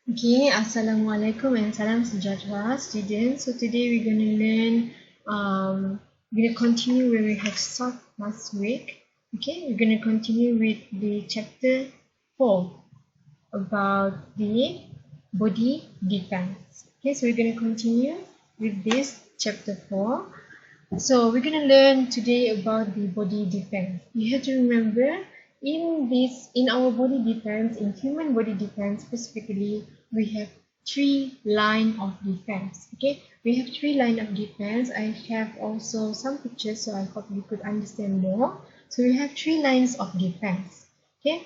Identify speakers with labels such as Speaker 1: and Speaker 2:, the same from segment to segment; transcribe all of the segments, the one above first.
Speaker 1: Okay, Assalamualaikum and salam sejahtera students. So today we're going to learn, we're going to continue where we have stopped last week. Okay, we're going to continue with the chapter 4 about the body defense. Okay, so we're going to continue with this chapter 4. So we're going to learn today about the body defense. You have to remember in our body defense, in human body defense specifically, we have three line of defense. Okay, we have three line of defense. I have also some pictures so I hope you could understand more. So we have three lines of defense. Okay,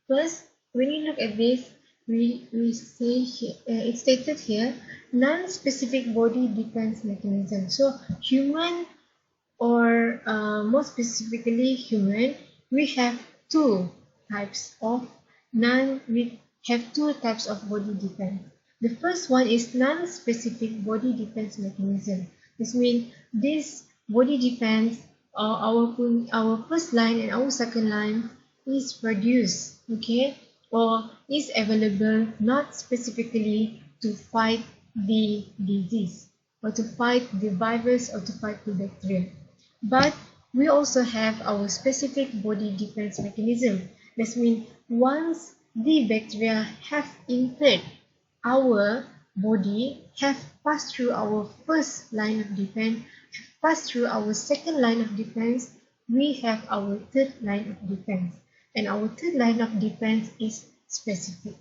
Speaker 1: first, when you look at this, we say here, it's stated here, non-specific body defense mechanism. So human, or more specifically human, we have two types of we have two types of body defense. The first one is non-specific body defense mechanism. This means this body defense, our first line and our second line is produced, okay, or is available not specifically to fight the disease or to fight the virus or to fight the bacteria. But we also have our specific body defense mechanism. This means once the bacteria have entered our body, have passed through our first line of defense, have passed through our second line of defense, we have our third line of defense. And our third line of defense is specific.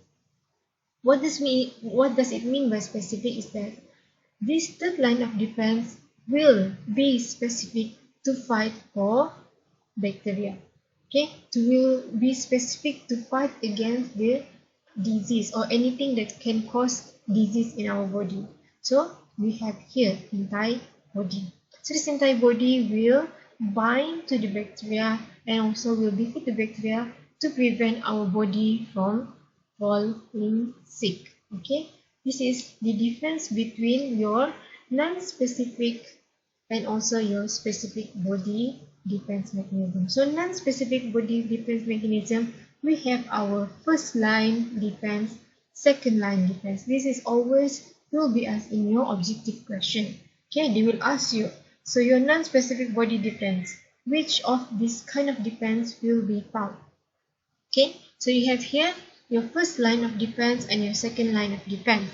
Speaker 1: What does it mean by specific is that this third line of defense will be specific to fight for bacteria. Okay, to will be specific to fight against the disease or anything that can cause disease in our body. So we have here antibody. So this antibody will bind to the bacteria and also will defeat the bacteria to prevent our body from falling sick. Okay, this is the difference between your non-specific and also your specific body defense mechanism. So non-specific body defense mechanism, we have our first line defense, second line defense. This is always will be asked in your objective question. Okay, they will ask you, so your non-specific body defense, which of this kind of defense will be found? Okay, so you have here your first line of defense and your second line of defense.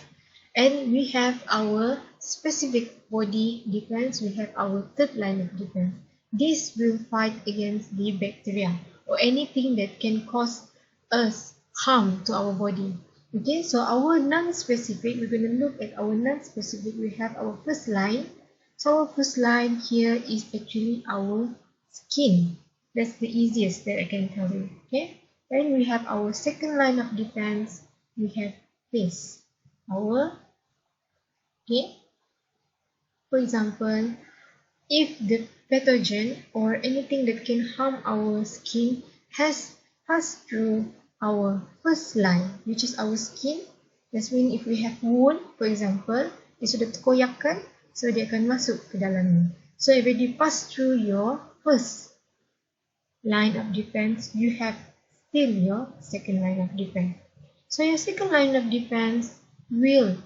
Speaker 1: And we have our specific body defense, we have our third line of defense. This will fight against the bacteria or anything that can cause us harm to our body. Okay, so our non-specific, we're going to look at our non-specific, we have our first line. So our first line here is actually our skin. That's the easiest that I can tell you. Okay. Then we have our second line of defense. We have this. Okay. For example, if the pathogen or anything that can harm our skin has passed through our first line, which is our skin, that means if we have wound, for example, dia sudah terkoyakkan, so dia akan masuk ke dalamnya. So if you pass through your first line of defense, you have still your second line of defense. So your second line of defense will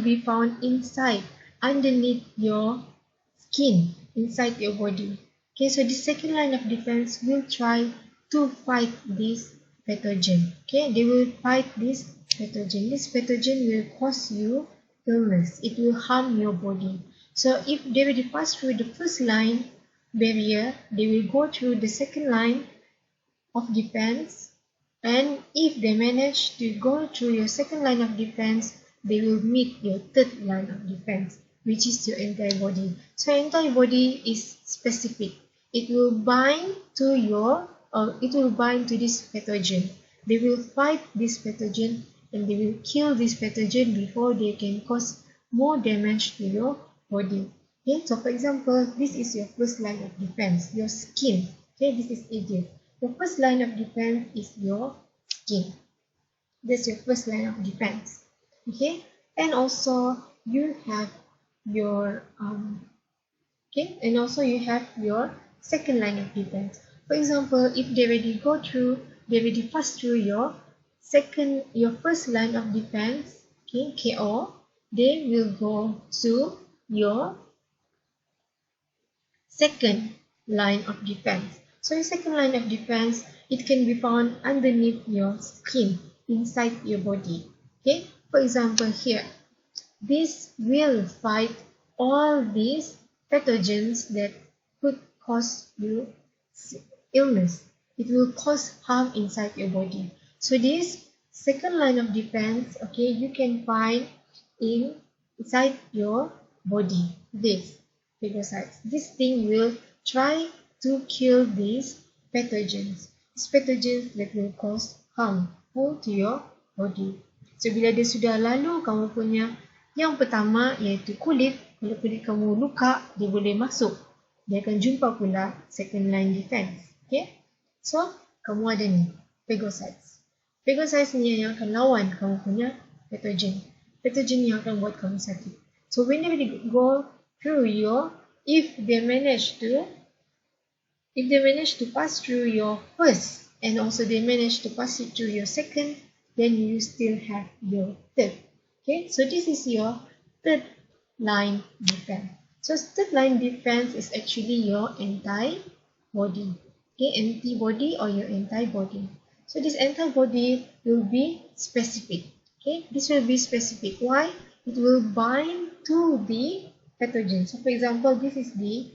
Speaker 1: be found inside, underneath your skin, inside your body. Okay, so the second line of defense will try to fight this pathogen. Okay, they will fight this pathogen. This pathogen will cause you illness. It will harm your body. So if they will pass through the first line barrier, they will go through the second line of defense, and if they manage to go through your second line of defense, they will meet your third line of defense, which is your antibody. So antibody is specific. It will bind to this pathogen. They will fight this pathogen and they will kill this pathogen before they can cause more damage to your body. Okay, so for example, this is your first line of defense, your skin. Okay, this is easier. The first line of defense is your skin. That's your first line of defense. Okay, and also you have your second line of defense. For example, if they already pass through your your first line of defense, okay, KO, they will go to your second line of defense. So your second line of defense, it can be found underneath your skin, inside your body. Okay, for example here, this will fight all these pathogens that could cause you illness. It will cause harm inside your body. So this second line of defense, okay, you can find inside your body. This phagocytes. This thing will try to kill these pathogens. These pathogens that will cause harmful to your body. So bila dia sudah lalu kamu punya yang pertama iaitu kulit. Kalau kulit kamu luka, dia boleh masuk. Dia akan jumpa pula second line defense. Okay? So, kamu ada ni, phagocytes. Phagocytes ni yang akan lawan kamu punya pathogen. Pathogen yang akan buat kamu sakit. So, whenever they go through if they manage to pass through your first, and also they manage to pass it through your second, then you still have your third. Okay, so this is your third line defense. So third line defense is actually your antibody. Okay, antibody or your antibody. So this antibody will be specific. Okay, this will be specific. Why? It will bind to the pathogens. So for example, this is the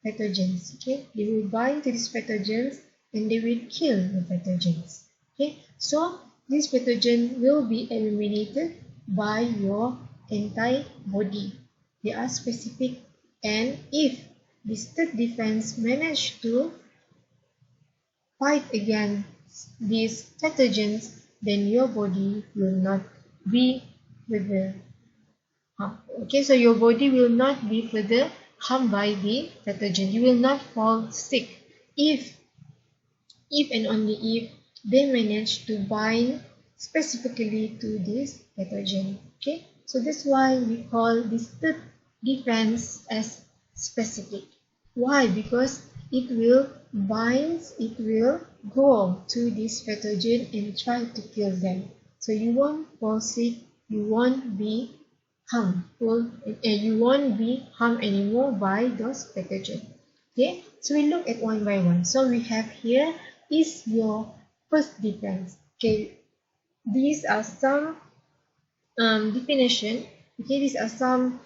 Speaker 1: pathogens. Okay, they will bind to these pathogens and they will kill the pathogens. Okay, so this pathogen will be eliminated by your antibody. They are specific, and if this third defense manage to fight against these pathogens, then your body will not be further harmed. Okay, so your body will not be further harmed by the pathogen. You will not fall sick if and only if they manage to bind specifically to this pathogen. Okay, so that's why we call this third defense as specific. Why? Because it will go to this pathogen and try to kill them. So you won't fall sick, you won't be harmful, and you won't be harmed anymore by those pathogens. Okay, so we look at one by one. So we have here is your first defense. Okay, these are some definition. Okay, these are some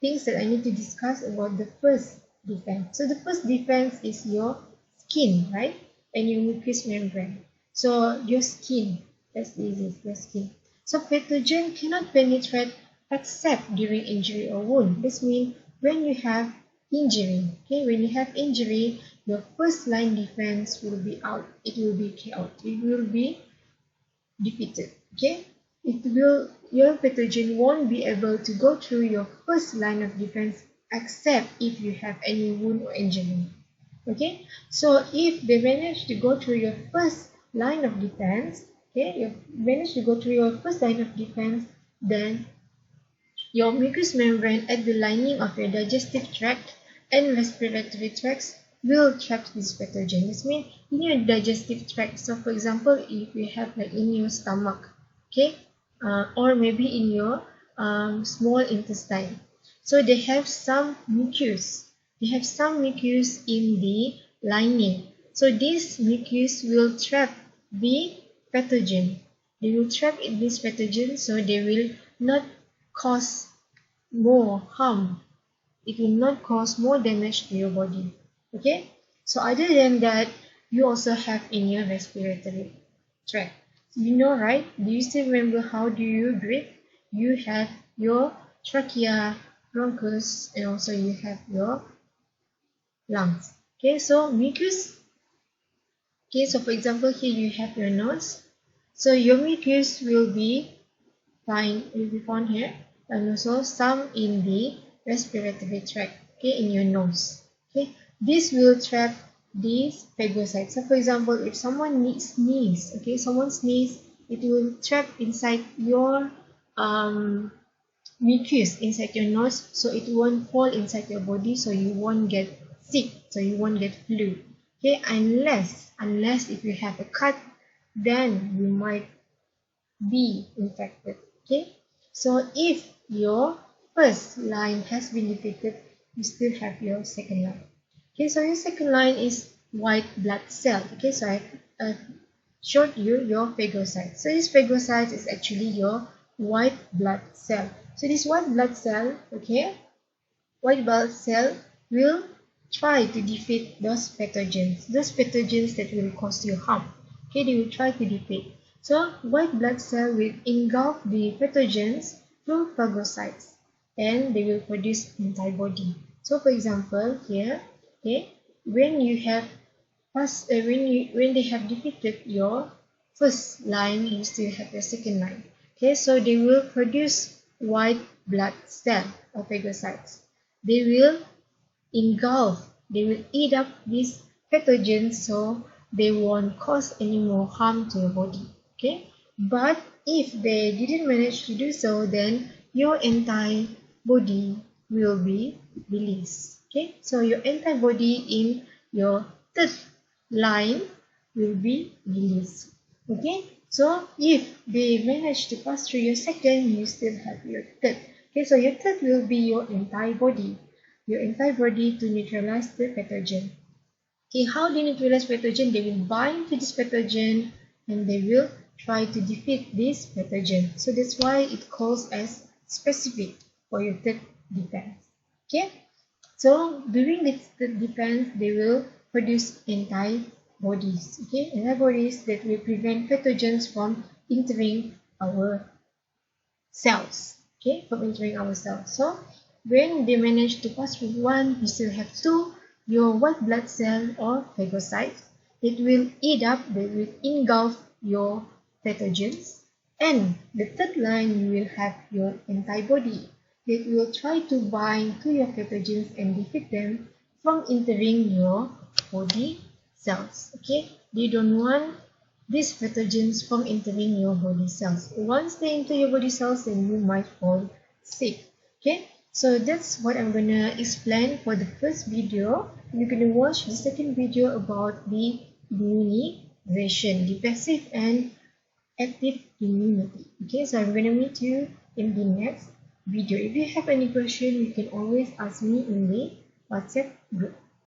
Speaker 1: things that I need to discuss about the first defense. So the first defense is your skin, right? And your mucous membrane. So your skin, that's the easiest, your skin. So pathogen cannot penetrate except during injury or wound. This means when you have injury, okay, when you have injury, your first line defense will be out. It will be KO. It will be defeated. Okay, your pathogen won't be able to go through your first line of defense except if you have any wound or injury. Okay, so if they manage to go through your first line of defense, okay, you manage to go through your first line of defense, then your mucous membrane at the lining of your digestive tract and respiratory tracts will trap this pathogen. This means in your digestive tract. So for example, if you have like in your stomach, okay, or maybe in your small intestine. So they have some mucus. They have some mucus in the lining. So this mucus will trap the pathogen. They will trap this pathogen, so they will not cause more harm. It will not cause more damage to your body. Okay, so other than that, you also have in your respiratory tract. You know, right? Do you still remember how do you breathe? You have your trachea, bronchus, and also you have your lungs. Okay, so mucus. Okay, so for example, here you have your nose. So your mucus will be found here, and also some in the respiratory tract. Okay, in your nose. Okay, this will trap these phagocytes. So for example, if someone sneeze, okay, someone sneeze, it will trap inside your mucus inside your nose, so it won't fall inside your body, so you won't get sick, so you won't get flu. Okay, unless if you have a cut then you might be infected. Okay, so if your first line has been defeated, you still have your second line. Okay, so your second line is white blood cell. Okay, so I showed you your phagocyte. So this phagocyte is actually your white blood cell. So this white blood cell, okay, white blood cell will try to defeat those pathogens that will cause you harm. Okay, they will try to defeat. So white blood cell will engulf the pathogens through phagocytes, and they will produce antibody. So for example, here, okay, when you have when they have defeated your first line, you still have your second line. Okay, so they will produce white blood cell or phagocytes. They will engulf, they will eat up these pathogens, so they won't cause any more harm to your body. Okay, but if they didn't manage to do so, then your antibody will be released. Okay, so your antibody in your third line will be released. Okay, so if they manage to pass through your second, you still have your third. Okay, so your third will be your antibody to neutralize the pathogen. Okay, how they neutralize pathogen? They will bind to this pathogen and they will try to defeat this pathogen. So that's why it calls as specific for your third defense. Okay, so during this third defense, they will produce antibodies. Okay, antibodies that will prevent pathogens from entering our cells. Okay, from entering our cells. So when they manage to pass through one, you still have two, your white blood cell or phagocytes. It will eat up, they will engulf your pathogens. And the third line, you will have your antibody that will try to bind to your pathogens and defeat them from entering your body cells. Okay, they don't want these pathogens from entering your body cells. Once they enter your body cells, then you might fall sick. Okay, so that's what I'm gonna explain for the first video. You're gonna watch the second video about the immunization, the passive and active immunity. Okay, so I'm gonna meet you in the next video. If you have any question, you can always ask me in the WhatsApp group.